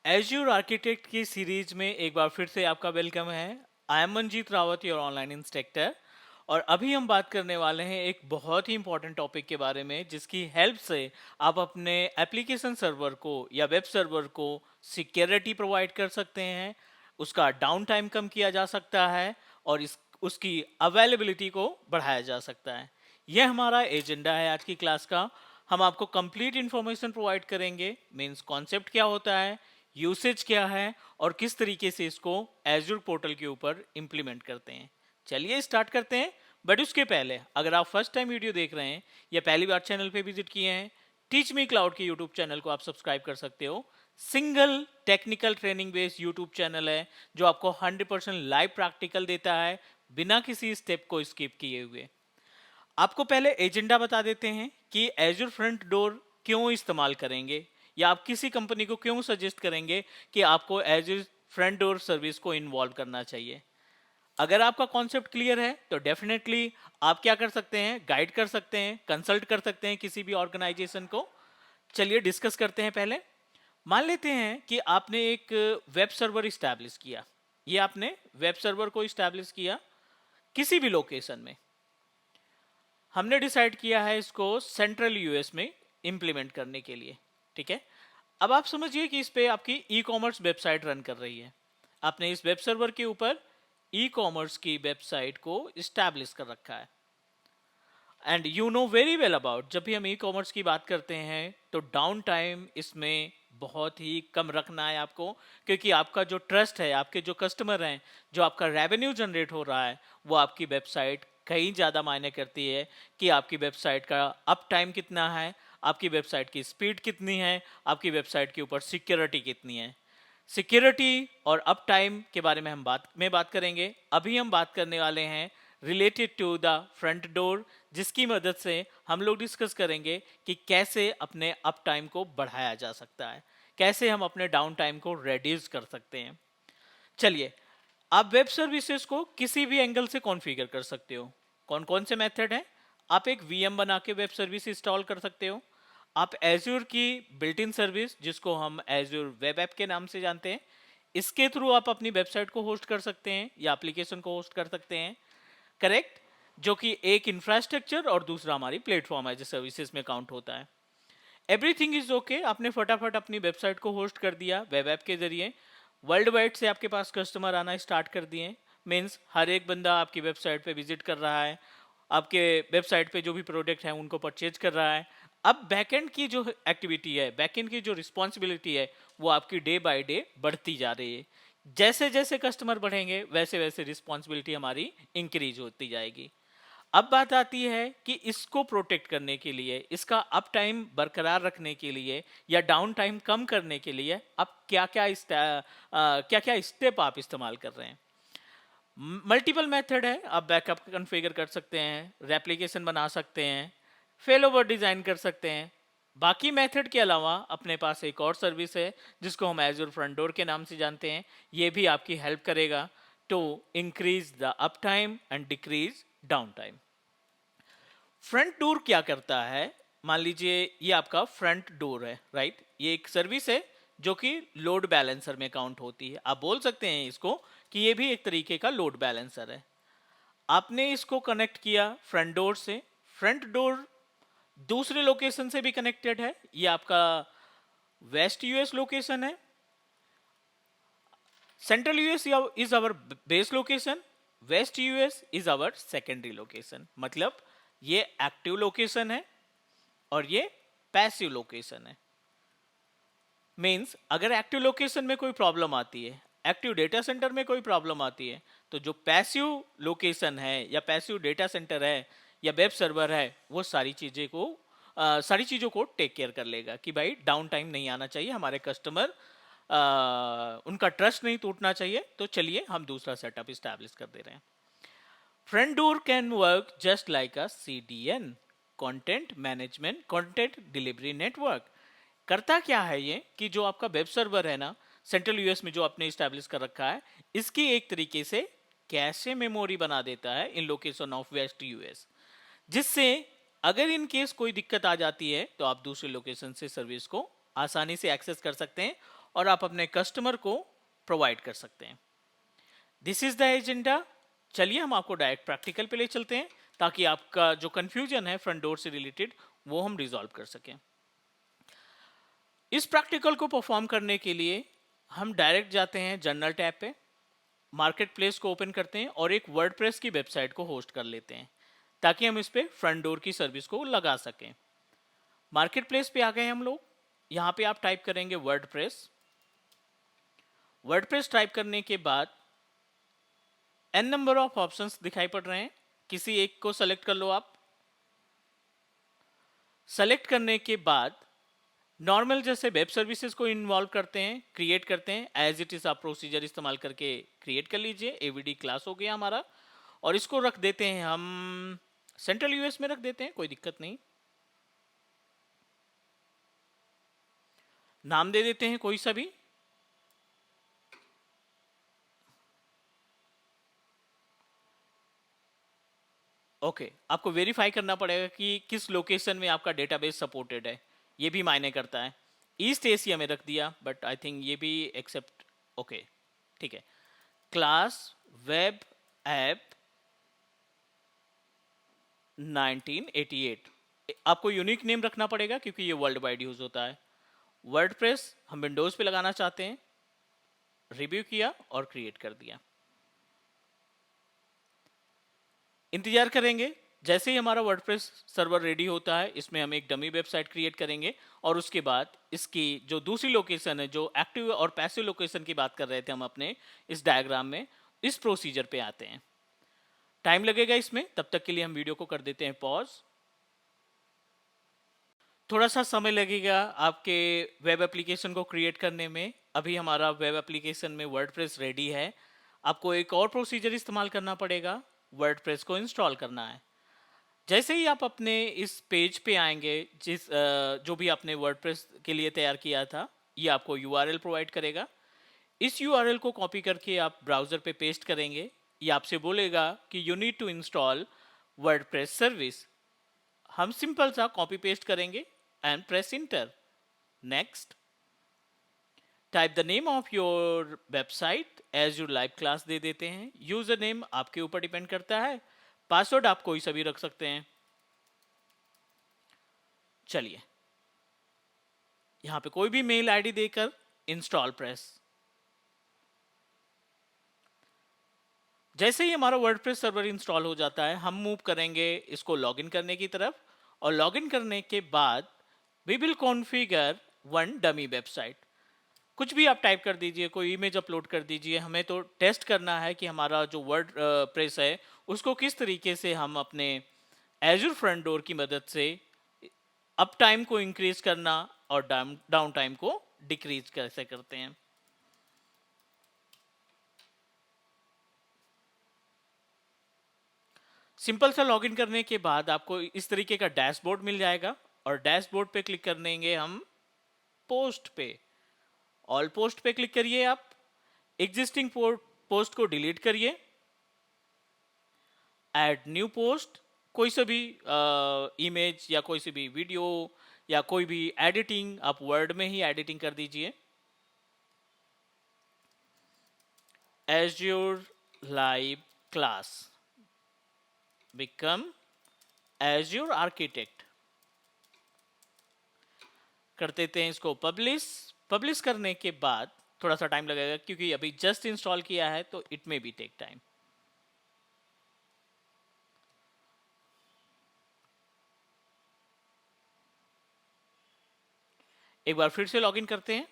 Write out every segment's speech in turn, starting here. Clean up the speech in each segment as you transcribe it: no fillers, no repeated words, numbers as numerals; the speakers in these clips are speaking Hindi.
एज्योर आर्किटेक्ट की सीरीज में एक बार फिर से आपका वेलकम है। I am Manjeet Rawat, your online instructor. और अभी हम बात करने वाले हैं एक बहुत ही इंपॉर्टेंट टॉपिक के बारे में, जिसकी हेल्प से आप अपने एप्लीकेशन सर्वर को या वेब सर्वर को सिक्योरिटी प्रोवाइड कर सकते हैं, उसका डाउन टाइम कम किया जा सकता है और उसकी अवेलेबिलिटी को बढ़ाया जा सकता है। यह हमारा एजेंडा है आज की क्लास का। हम आपको कंप्लीट इंफॉर्मेशन प्रोवाइड करेंगे, मींस कॉन्सेप्ट क्या होता है, यूसेज क्या है और किस तरीके से इसको एज्योर पोर्टल के ऊपर इंप्लीमेंट करते हैं। चलिए स्टार्ट करते हैं। बट उसके पहले अगर आप फर्स्ट टाइम वीडियो देख रहे हैं या पहली बार चैनल पे विजिट किए हैं, टीच मी क्लाउड के यूट्यूब चैनल को आप सब्सक्राइब कर सकते हो। Single technical training based YouTube channel है जो आपको 100% लाइव प्रैक्टिकल देता है बिना किसी स्टेप को स्किप किए हुए। आपको पहले एजेंडा बता देते हैं कि एज्योर फ्रंट डोर क्यों इस्तेमाल करेंगे या आप किसी कंपनी को क्यों सजेस्ट करेंगे कि आपको एज्योर फ्रंट डोर सर्विस को इन्वॉल्व करना चाहिए। अगर आपका कॉन्सेप्ट क्लियर है तो डेफिनेटली आप क्या कर सकते हैं, गाइड कर सकते हैं, कंसल्ट कर सकते हैं किसी भी ऑर्गेनाइजेशन को। चलिए डिस्कस करते हैं। पहले मान लेते हैं कि आपने एक वेब सर्वर इस्टेब्लिश किया। ये आपने वेब सर्वर को इस्टेब्लिश किया किसी भी लोकेशन में। हमने डिसाइड किया है इसको सेंट्रल यूएस में इंप्लीमेंट करने के लिए। ठीक है, अब आप समझिए कि इस पे आपकी ई कॉमर्स वेबसाइट रन कर रही है। आपने इस वेब सर्वर के ऊपर ई कॉमर्स की वेबसाइट को इस्टेब्लिश कर रखा है। And you know very well about, जब भी हम ई कॉमर्स की बात करते हैं तो डाउन टाइम इसमें बहुत ही कम रखना है आपको, क्योंकि आपका जो ट्रस्ट है, आपके जो कस्टमर हैं, जो आपका रेवेन्यू जनरेट हो रहा है, वो आपकी वेबसाइट कहीं ज़्यादा मायने करती है कि आपकी वेबसाइट का अप टाइम कितना है, आपकी वेबसाइट की स्पीड कितनी है, आपकी वेबसाइट के ऊपर सिक्योरिटी कितनी है। सिक्योरिटी और अप टाइम के बारे में हम बात करेंगे। अभी हम बात करने वाले हैं related to the front door, जिसकी मदद से हम लोग डिस्कस करेंगे कि कैसे अपने अप टाइम को बढ़ाया जा सकता है, कैसे हम अपने डाउन टाइम को रिड्यूस कर सकते हैं। चलिए, आप वेब सर्विसेज को किसी भी एंगल से कॉन्फ़िगर कर सकते हो। कौन कौन से मेथड हैं? आप एक वीएम बना के वेब सर्विस इंस्टॉल कर सकते हो। आप एज्योर की बिल्ट इन सर्विस, जिसको हम एज्योर वेब ऐप के नाम से जानते हैं, इसके थ्रू आप अपनी वेबसाइट को होस्ट कर सकते हैं या एप्लीकेशन को होस्ट कर सकते हैं। करेक्ट, जो कि एक इंफ्रास्ट्रक्चर और दूसरा हमारी प्लेटफॉर्म है जो सर्विसेज में काउंट होता है। एवरीथिंग इज ओके, आपने फटाफट अपनी वेबसाइट को होस्ट कर दिया वेब ऐप के जरिए। वर्ल्ड वाइड से आपके पास कस्टमर आना स्टार्ट कर दिए। मीन्स हर एक बंदा आपकी वेबसाइट पे विजिट कर रहा है, आपके वेबसाइट पे जो भी प्रोडक्ट है उनको परचेज कर रहा है। अब बैकएंड की जो एक्टिविटी है, बैकएंड की जो रिस्पॉन्सिबिलिटी है, वो आपकी डे बाय डे बढ़ती जा रही है। जैसे जैसे कस्टमर बढ़ेंगे वैसे वैसे रिस्पॉन्सिबिलिटी हमारी इंक्रीज होती जाएगी। अब बात आती है कि इसको प्रोटेक्ट करने के लिए, इसका अप टाइम बरकरार रखने के लिए या डाउन टाइम कम करने के लिए अब क्या क्या स्टेप आप इस्तेमाल कर रहे हैं। मल्टीपल मेथड है। आप बैकअप कॉन्फ़िगर कर सकते हैं, रेप्लिकेशन बना सकते हैं, फेल ओवर डिज़ाइन कर सकते हैं। बाकी मेथड के अलावा अपने पास एक और सर्विस है जिसको हम एज्योर फ्रंट डोर के नाम से जानते हैं। ये भी आपकी हेल्प करेगा to increase the up time and decrease down time. Front door क्या करता है? मान लीजिए ये आपका फ्रंट डोर है, राइट। ये एक सर्विस है जो कि लोड बैलेंसर में काउंट होती है। आप बोल सकते हैं इसको कि ये भी एक तरीके का लोड बैलेंसर है। आपने इसको कनेक्ट किया फ्रंट डोर से। फ्रंट डोर दूसरे लोकेशन से भी कनेक्टेड है। ये आपका वेस्ट यूएस लोकेशन है, central US is our base location, west US is our secondary location. मतलब ये एक्टिव लोकेशन है और ये पैसिव लोकेशन है। मींस अगर एक्टिव लोकेशन में कोई प्रॉब्लम आती है, एक्टिव डेटा सेंटर में कोई प्रॉब्लम आती है, तो जो पैसिव लोकेशन है या पैसिव डेटा सेंटर है या वेब सर्वर है, वो सारी चीज़ों को टेक केयर कर लेगा कि भाई डाउन टाइम नहीं आना चाहिए, हमारे कस्टमर उनका ट्रस्ट नहीं टूटना चाहिए। तो चलिए हम दूसरा सेटअप इस्टेब्लिश कर दे रहे हैं। Front door can work just like a CDN, content management content delivery network. करता क्या है ये कि जो आपका वेब सर्वर है ना, सेंट्रल यूएस में जो आपने इस्टेब्लिश कर रखा है, इसकी एक तरीके से कैशे मेमोरी बना देता है इन लोकेशन ऑफ वेस्ट यूएस, जिससे अगर इन केस कोई दिक्कत आ जाती है तो आप दूसरे लोकेशन से सर्विस को आसानी से एक्सेस कर सकते हैं और आप अपने कस्टमर को प्रोवाइड कर सकते हैं। This is the agenda. चलिए हम आपको डायरेक्ट प्रैक्टिकल पे ले चलते हैं ताकि आपका जो कंफ्यूजन है फ्रंट डोर से रिलेटेड वो हम रिजॉल्व कर सकें। इस प्रैक्टिकल को परफॉर्म करने के लिए हम डायरेक्ट जाते हैं जनरल टैब पे, मार्केट प्लेस को ओपन करते हैं और एक वर्डप्रेस की वेबसाइट को होस्ट कर लेते हैं ताकि हम इस पे फ्रंट डोर की सर्विस को लगा सकें। मार्केट प्लेस पे आ गए हम लोग। यहाँ पे आप टाइप करेंगे वर्डप्रेस। वर्डप्रेस टाइप करने के बाद n नंबर ऑफ ऑप्शंस दिखाई पड़ रहे हैं, किसी एक को सेलेक्ट कर लो आप। सेलेक्ट करने के बाद नॉर्मल जैसे वेब सर्विसेज को इन्वॉल्व करते हैं, क्रिएट करते हैं, एज इट इज आप प्रोसीजर इस्तेमाल करके क्रिएट कर लीजिए। एवीडी क्लास हो गया हमारा और इसको रख देते हैं हम सेंट्रल यूएस में रख देते हैं, कोई दिक्कत नहीं। नाम दे देते हैं कोई सा भी। ओके, आपको वेरीफाई करना पड़ेगा कि किस लोकेशन में आपका डेटाबेस सपोर्टेड है, ये भी मायने करता है। ईस्ट एशिया में रख दिया बट आई थिंक ये भी एक्सेप्ट। ओके ठीक है। क्लास वेब ऐप 1988, आपको यूनिक नेम रखना पड़ेगा क्योंकि ये वर्ल्ड वाइड यूज होता है। वर्डप्रेस हम विंडोज पे लगाना चाहते हैं, रिव्यू किया और क्रिएट कर दिया। इंतजार करेंगे, जैसे ही हमारा वर्डप्रेस सर्वर रेडी होता है इसमें हम एक डमी वेबसाइट क्रिएट करेंगे और उसके बाद इसकी जो दूसरी लोकेशन है, जो एक्टिव और पैसिव लोकेशन की बात कर रहे थे हम अपने इस डायग्राम में, इस प्रोसीजर पे आते हैं। टाइम लगेगा इसमें, तब तक के लिए हम वीडियो को कर देते हैं पॉज। थोड़ा सा समय लगेगा आपके वेब एप्लीकेशन को क्रिएट करने में। अभी हमारा वेब एप्लीकेशन में वर्डप्रेस रेडी है। आपको एक और प्रोसीजर इस्तेमाल करना पड़ेगा, वर्डप्रेस को इंस्टॉल करना है। जैसे ही आप अपने इस पेज पे आएंगे, जो भी आपने वर्डप्रेस के लिए तैयार किया था, ये आपको यूआरएल प्रोवाइड करेगा। इस यूआरएल को कॉपी करके आप ब्राउजर पे पेस्ट करेंगे। ये आपसे बोलेगा कि you need to install WordPress service. हम सिंपल सा कॉपी पेस्ट करेंगे and press enter. Next, type the name of your website as your live class दे देते हैं। यूजर नेम आपके ऊपर डिपेंड करता है, पासवर्ड आप कोई सा भी रख सकते हैं। चलिए यहां पे कोई भी मेल आईडी देकर इंस्टॉल प्रेस। जैसे ही हमारा वर्डप्रेस सर्वर इंस्टॉल हो जाता है, हम मूव करेंगे इसको लॉगिन करने की तरफ और लॉगिन करने के बाद we will configure one dummy website. कुछ भी आप टाइप कर दीजिए, कोई इमेज अपलोड कर दीजिए। हमें तो टेस्ट करना है कि हमारा जो वर्ड प्रेस है उसको किस तरीके से हम अपने एजूर फ्रंट डोर की मदद से अप टाइम को इंक्रीज करना और डाउन टाइम को डिक्रीज कैसे करते हैं। सिंपल सा लॉगिन करने के बाद आपको इस तरीके का डैशबोर्ड मिल जाएगा और डैशबोर्ड पे क्लिक करेंगे हम पोस्ट पे। ऑल पोस्ट पे क्लिक करिए, आप एग्जिस्टिंग पोस्ट को डिलीट करिए, ऐड न्यू पोस्ट। कोई सा भी इमेज या कोई सी भी वीडियो या कोई भी एडिटिंग आप वर्ड में ही एडिटिंग कर दीजिए। Azure live class become azure architect कर देते हैं इसको पब्लिश। पब्लिश करने के बाद थोड़ा सा टाइम लगेगा क्योंकि अभी जस्ट इंस्टॉल किया है, तो it may be take time. एक बार फिर से लॉगिन करते हैं।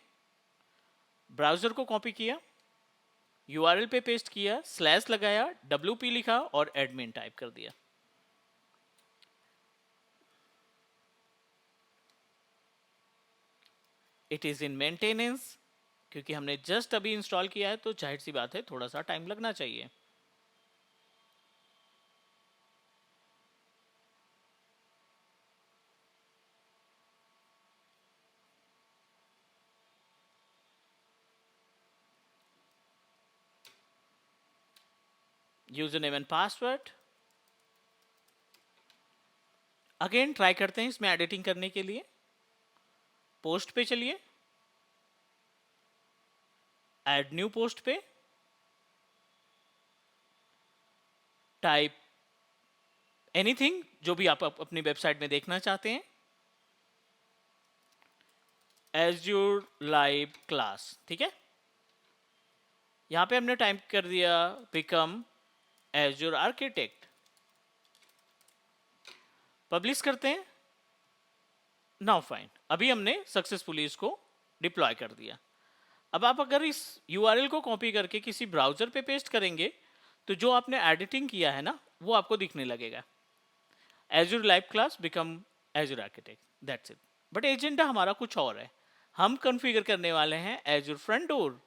ब्राउजर को कॉपी किया, यूआरएल पे पेस्ट किया, स्लैश लगाया, WP लिखा और एडमिन टाइप कर दिया। It is in maintenance. क्योंकि हमने जस्ट अभी इंस्टॉल किया है तो जाहिर सी बात है थोड़ा सा टाइम लगना चाहिए। User name and password again try करते हैं इसमें एडिटिंग करने के लिए। पोस्ट पे चलिए, ऐड न्यू पोस्ट पे टाइप एनीथिंग जो भी आप अपनी वेबसाइट में देखना चाहते हैं, एज्योर लाइव क्लास, ठीक है। यहां पे हमने टाइप कर दिया बिकम एज्योर आर्किटेक्ट, पब्लिश करते हैं। नाउ फाइन, अभी हमने सक्सेसफुली इसको डिप्लॉय कर दिया। अब आप अगर इस यूआरएल को कॉपी करके किसी ब्राउजर पे पेस्ट करेंगे तो जो आपने एडिटिंग किया है ना वो आपको दिखने लगेगा, azure live class become azure architect, that's it. But agenda हमारा कुछ और है, हम कॉन्फ़िगर करने वाले हैं एज्योर फ्रंट डोर।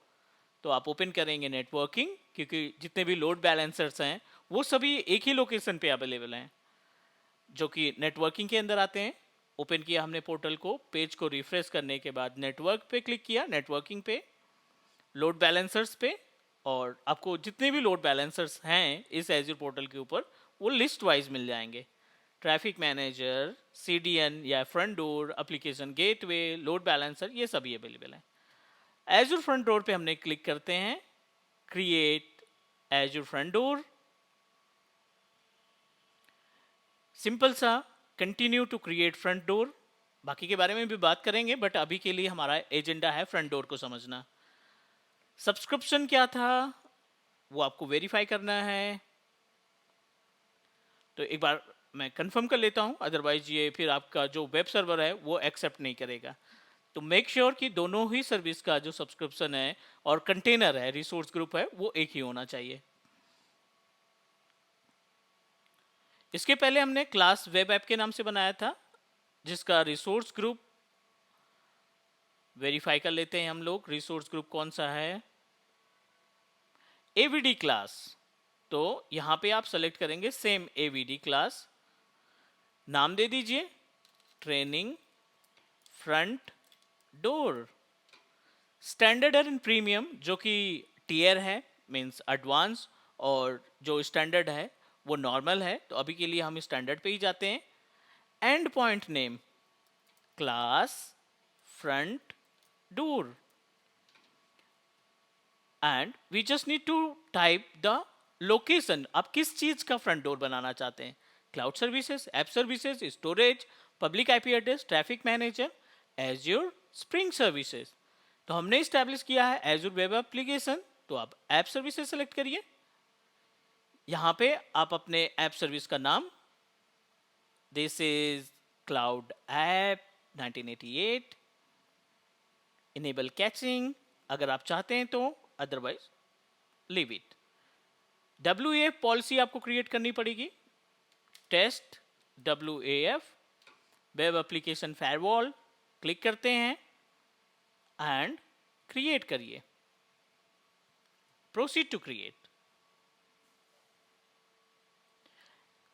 तो आप ओपन करेंगे नेटवर्किंग, क्योंकि जितने भी लोड बैलेंसर्स हैं वो सभी एक ही लोकेशन पे अवेलेबल हैं जो कि नेटवर्किंग के अंदर आते हैं। ओपन किया हमने पोर्टल को, पेज को रिफ्रेश करने के बाद नेटवर्क पे क्लिक किया, नेटवर्किंग पे, लोड बैलेंसर्स पे, और आपको जितने भी लोड बैलेंसर्स हैं इस एज्योर पोर्टल के ऊपर वो लिस्ट वाइज मिल जाएंगे। ट्रैफिक मैनेजर, सीडीएन या front door, application gateway, load balancer, ये सभी अवेलेबल हैं। एज्योर फ्रंट डोर पे हमने क्लिक करते हैं, create Azure front door, simple सा continue to create front door. बाकी के बारे में भी बात करेंगे बट अभी के लिए हमारा एजेंडा है फ्रंट डोर को समझना। सब्सक्रिप्शन क्या था वो आपको वेरीफाई करना है, तो एक बार मैं कंफर्म कर लेता हूं, अदरवाइज ये फिर आपका जो वेब सर्वर है वो एक्सेप्ट नहीं करेगा। तो मेक श्योर कि दोनों ही सर्विस का जो सब्सक्रिप्शन है और कंटेनर है, रिसोर्स ग्रुप है, वो एक ही होना चाहिए। इसके पहले हमने क्लास वेब ऐप के नाम से बनाया था जिसका रिसोर्स ग्रुप वेरीफाई कर लेते हैं हम लोग। रिसोर्स ग्रुप कौन सा है, एवीडी क्लास। तो यहां पे आप सेलेक्ट करेंगे सेम एवीडी क्लास, नाम दे दीजिए training front door. Standard and premium जो कि टीयर है, मींस एडवांस, और जो स्टैंडर्ड है वो नॉर्मल है, तो अभी के लिए हम स्टैंडर्ड पे ही जाते हैं। End point name class front door, and we just need to type the location, आप किस चीज का फ्रंट डोर बनाना चाहते हैं, cloud services, app services, storage, public IP address, traffic manager, Azure spring services. तो हमने स्टैब्लिश किया है एज्योर वेब एप्लीकेशन, तो आप ऐप सर्विसेज सेलेक्ट करिए। यहां पे आप अपने ऐप सर्विस का नाम, this is cloud app 1988, enable caching अगर आप चाहते हैं तो, otherwise leave it. WAF policy आपको क्रिएट करनी पड़ेगी, test WAF web application firewall, click करते हैं एंड क्रिएट करिए, प्रोसीड टू क्रिएट।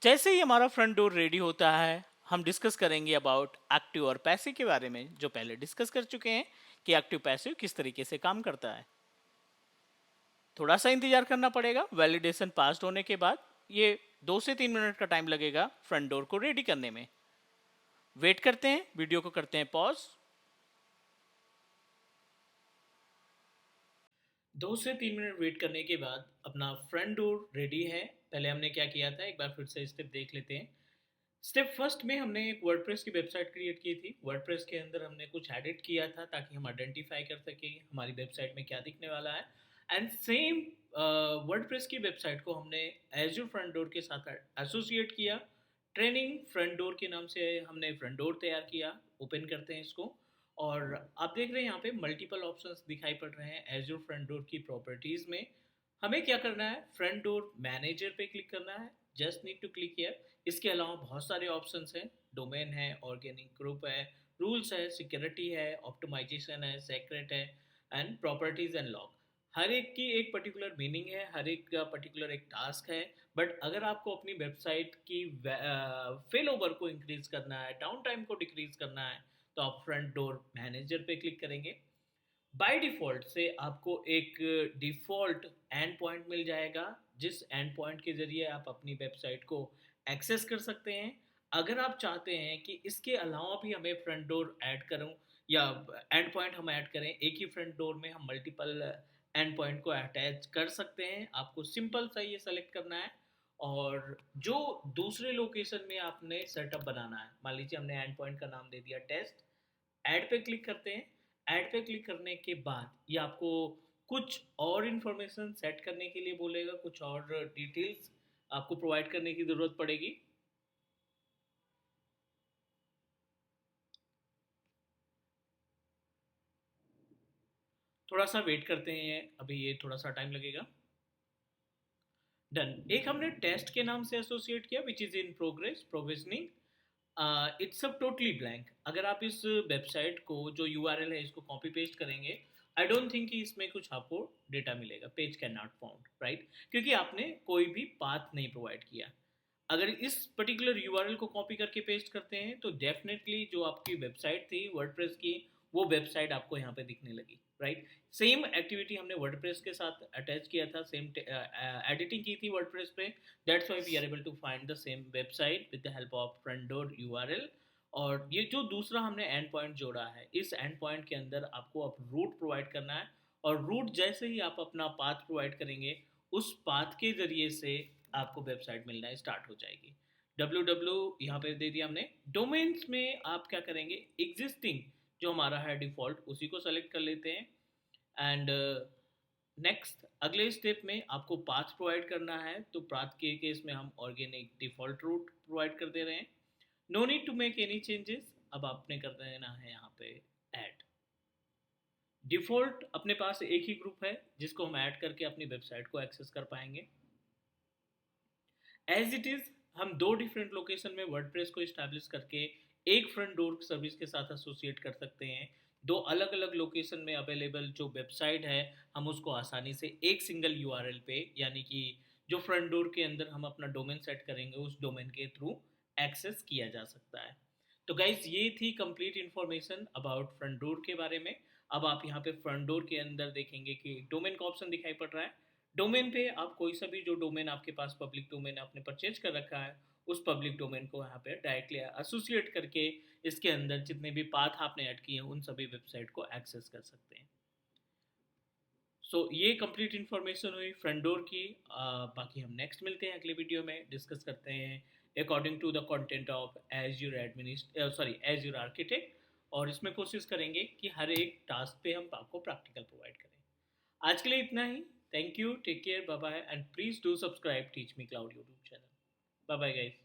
जैसे ही हमारा फ्रंट डोर रेडी होता है हम डिस्कस करेंगे अबाउट एक्टिव और पैसिव के बारे में, जो पहले डिस्कस कर चुके हैं कि एक्टिव पैसिव किस तरीके से काम करता है। थोड़ा सा इंतजार करना पड़ेगा, वैलिडेशन पास होने के बाद ये 2 से 3 मिनट का टाइम लगेगा फ्रंट डोर को रेडी करने में। वेट करते हैं, वीडियो को करते हैं पॉज। 2 से 3 मिनट वेट करने के बाद अपना फ्रंट डोर रेडी है। पहले हमने क्या किया था एक बार फिर से स्टेप देख लेते हैं। स्टेप फर्स्ट में हमने एक वर्डप्रेस की वेबसाइट क्रिएट की थी। वर्डप्रेस के अंदर हमने कुछ एडिट किया था ताकि हम आइडेंटिफाई कर सके हमारी वेबसाइट में क्या दिखने वाला है। एंड सेम वर्डप्रेस की वेबसाइट को हमने एज्योर फ्रंट डोर के साथ एसोसिएट किया। ट्रेनिंग फ्रंट डोर के नाम से हमने फ्रंट डोर तैयार किया। ओपन करते हैं इसको और आप देख रहे हैं यहाँ पे मल्टीपल ऑप्शंस दिखाई पड़ रहे हैं एज्योर फ्रंट डोर की प्रॉपर्टीज में। हमें क्या करना है, फ्रंट डोर मैनेजर पे क्लिक करना है, just need to click here. इसके अलावा बहुत सारे ऑप्शंस हैं, डोमेन है, ऑर्गेनिक ग्रुप है, रूल्स है, सिक्योरिटी है, ऑप्टिमाइजेशन है, सेक्रेट है, एंड प्रॉपर्टीज एंड लॉग। हर एक की एक पर्टिकुलर मीनिंग है, हर एक का पर्टिकुलर एक टास्क है। बट अगर आपको अपनी वेबसाइट की फेल ओवर को इंक्रीज करना है, डाउन टाइम को डिक्रीज करना है, तो आप फ्रंट डोर मैनेजर पे क्लिक करेंगे। बाय डिफ़ॉल्ट से आपको एक डिफ़ॉल्ट एंड पॉइंट मिल जाएगा जिस एंड पॉइंट के ज़रिए आप अपनी वेबसाइट को एक्सेस कर सकते हैं। अगर आप चाहते हैं कि इसके अलावा भी हमें फ्रंट डोर ऐड करूं या एंड पॉइंट हम ऐड करें, एक ही फ्रंट डोर में हम मल्टीपल एंड पॉइंट को अटैच कर सकते हैं। आपको सिंपल सा ये सेलेक्ट करना है और जो दूसरे लोकेशन में आपने सेटअप बनाना है, मान लीजिए हमने एंड पॉइंट का नाम दे दिया टेस्ट, ऐड पे क्लिक करते हैं। ऐड पे क्लिक करने के बाद ये आपको कुछ और इन्फॉर्मेशन सेट करने के लिए बोलेगा, कुछ और डिटेल्स आपको प्रोवाइड करने की ज़रूरत पड़ेगी। थोड़ा सा वेट करते हैं, अभी ये थोड़ा सा टाइम लगेगा। डन। एक हमने टेस्ट के नाम से एसोसिएट किया which is in progress provisioning. It's a totally blank. अगर आप इस वेबसाइट को जो यूआरएल है इसको कॉपी पेस्ट करेंगे, आई डोंट थिंक कि इसमें कुछ आपको डेटा मिलेगा। Page can not found, right, क्योंकि आपने कोई भी पाथ नहीं प्रोवाइड किया। अगर इस पर्टिकुलर यूआरएल को कॉपी करके पेस्ट करते हैं तो डेफिनेटली जो आपकी वेबसाइट थी वर्डप्रेस की, वो वेबसाइट आपको यहाँ पे दिखने लगी, राइट। सेम एक्टिविटी हमने वर्डप्रेस के साथ अटैच किया था, सेम एडिटिंग की थी वर्डप्रेस पे। That's why we are able to find the same website with the help of front door URL. और ये जो दूसरा हमने एंड पॉइंट जोड़ा है, इस एंड पॉइंट के अंदर आपको अब रूट प्रोवाइड करना है। और रूट जैसे ही आप अपना पाथ प्रोवाइड करेंगे, उस पाथ के जरिए से आपको वेबसाइट मिलना स्टार्ट हो जाएगी। डब्ल्यू डब्ल्यू यहाँ पे दे दिया हमने। डोमेन्स में आप क्या करेंगे, एग्जिस्टिंग जो हमारा है डिफ़ॉल्ट उसी को सेलेक्ट कर लेते हैं। एंड नेक्स्ट अगले स्टेप में आपको पाथ प्रोवाइड करना है, तो पाथ के केस में हम ऑर्गेनिक डिफ़ॉल्ट रूट प्रोवाइड कर दे रहे हैं। No need to make any changes. अब आपने कर देना है यहाँ पे ऐड। डिफ़ॉल्ट अपने पास एक ही ग्रुप है जिसको हम ऐड करके अपनी वेबसाइट को एक्सेस कर पाएंगे। एज इट इज़ हम दो डिफरेंट लोकेशन में वर्डप्रेस को इस्टेब्लिश करके एक फ्रंट डोर सर्विस के साथ एसोसिएट कर सकते हैं। दो अलग अलग लोकेशन में अवेलेबल जो वेबसाइट है, हम उसको आसानी से एक सिंगल यूआरएल पे, यानी कि जो फ्रंट डोर के अंदर हम अपना डोमेन सेट करेंगे उस डोमेन के थ्रू एक्सेस किया जा सकता है। तो गाइज ये थी complete information about front door के बारे में। अब आप यहाँ पे फ्रंट डोर के अंदर देखेंगे कि डोमेन का ऑप्शन दिखाई पड़ रहा है। डोमेन पे आप कोई सा भी जो डोमेन आपके पास पब्लिक डोमेन आपने परचेज कर रखा है, उस पब्लिक डोमेन को यहाँ पे डायरेक्टली एसोसिएट करके इसके अंदर जितने भी पाथ आपने ऐड किए हैं उन सभी वेबसाइट को एक्सेस कर सकते हैं। ये कंप्लीट इन्फॉर्मेशन हुई फ्रंट डोर की। बाकी हम नेक्स्ट मिलते हैं अगले वीडियो में, डिस्कस करते हैं according to the content of Azure Azure architect. और इसमें कोशिश करेंगे कि हर एक टास्क पे हम आपको प्रैक्टिकल प्रोवाइड करें। आज के लिए इतना ही। Thank you, take care, bye bye, and please do subscribe Teach Me Cloud YouTube channel. Bye bye guys.